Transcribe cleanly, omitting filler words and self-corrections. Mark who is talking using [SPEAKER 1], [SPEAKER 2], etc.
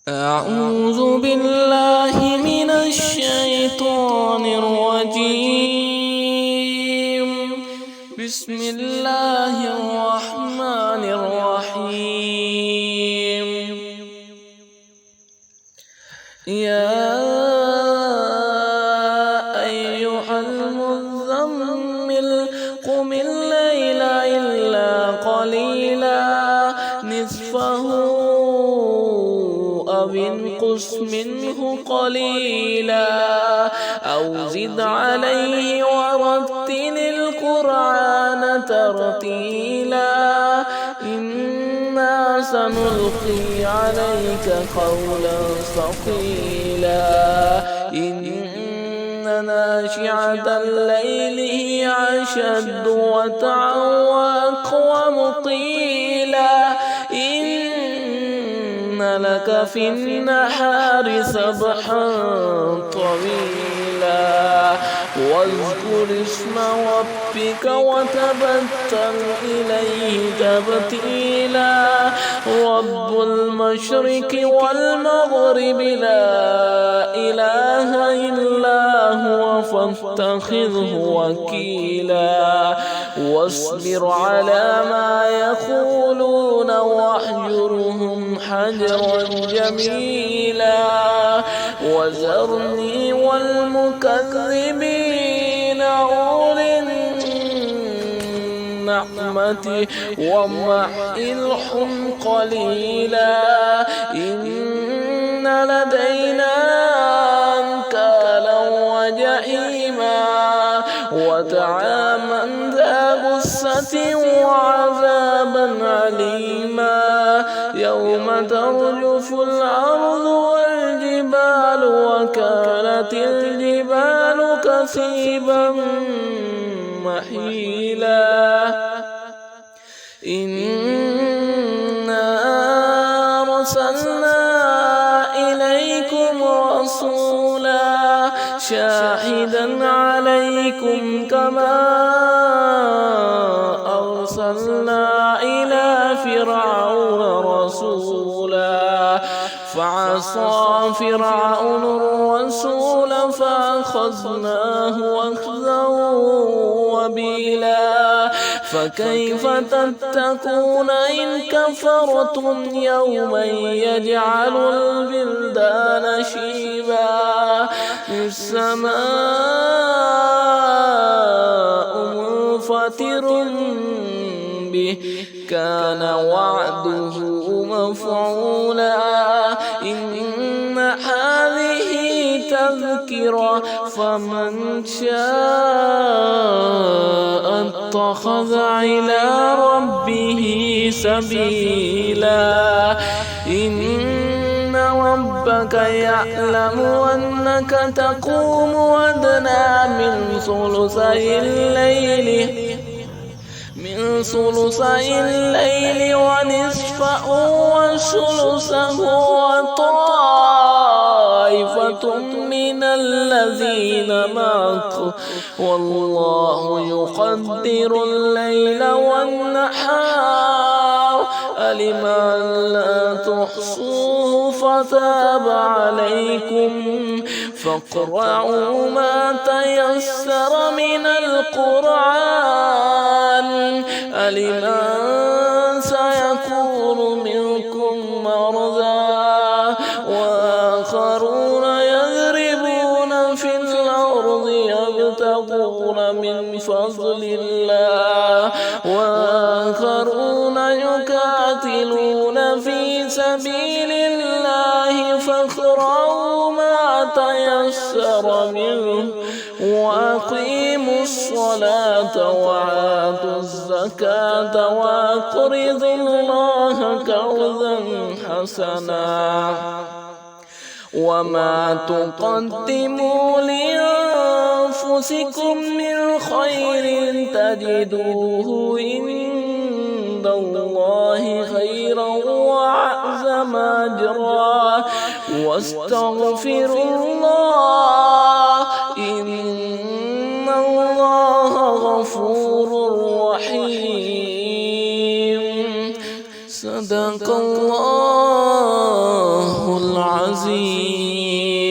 [SPEAKER 1] أعوذ بالله من الشيطان الرجيم. بسم الله الرحمن الرحيم. يا أيها المزمل قم الليل إلا قليلا نصفه أو انقص منه قليلا أو زد عليه ورتل القرآن ترتيلا إنا سنلقي عليك قولا ثقيلا إن ناشئة الليل هي أشد وطئا وأقوم قيلا إن لك في النهار سبحا طويلا واذكر اسم ربك وتبتل إليه تبتيلا رب المشرق والمغرب لا إله إلا هو فاتخذه وكيلا واصبر على ما يقولون واهجرهم حجرا جميلا وذرني والمكذبين أولي النعمة ومهلهم قليلا إن لدينا أنكالا وجحيما وطعاما ذا غصة وعذابا أليما يوم ترجف الأرض والجبال وكانت الجبال كثيبا مهيلا إنا أرسلنا إليكم رسولا شاهدا عليكم كما أرسلنا إلى فرعون رسولا فعصى فرعون الرسول فأخذناه أخذا وبيلا فكيف تتقون إن كفرتم يوما يجعل البلدان شيبا السماء منفطر به كان وعده مفعولا إن هذه تذكرة فمن شاء اتخذ إلى ربه سبيلا إن ربك يعلم أنك تقوم أدنى من ثلثي الليل ونصفه وثلثه وطائفة من الذين معك والله يقدر الليل والنهار علم أن لا تحصوه فتاب عليكم فاقرؤوا ما تيسر من القرآن علم أن سيكون منكم مرضى وآخرون يضربون في الأرض يبتغون من فضل الله وآخرون يقاتلون في سبيل الله فاقرؤوا ما تيسر منه وأقيموا الصلاة وآتوا الزكاة وأقرضوا الله قرضا حسنا وما تقدموا لأنفسكم من خير تجدوه عند الله خيرا وأعظم أجرا واستغفروا الله إن الله غفور رحيم صدق الله العظيم. عسير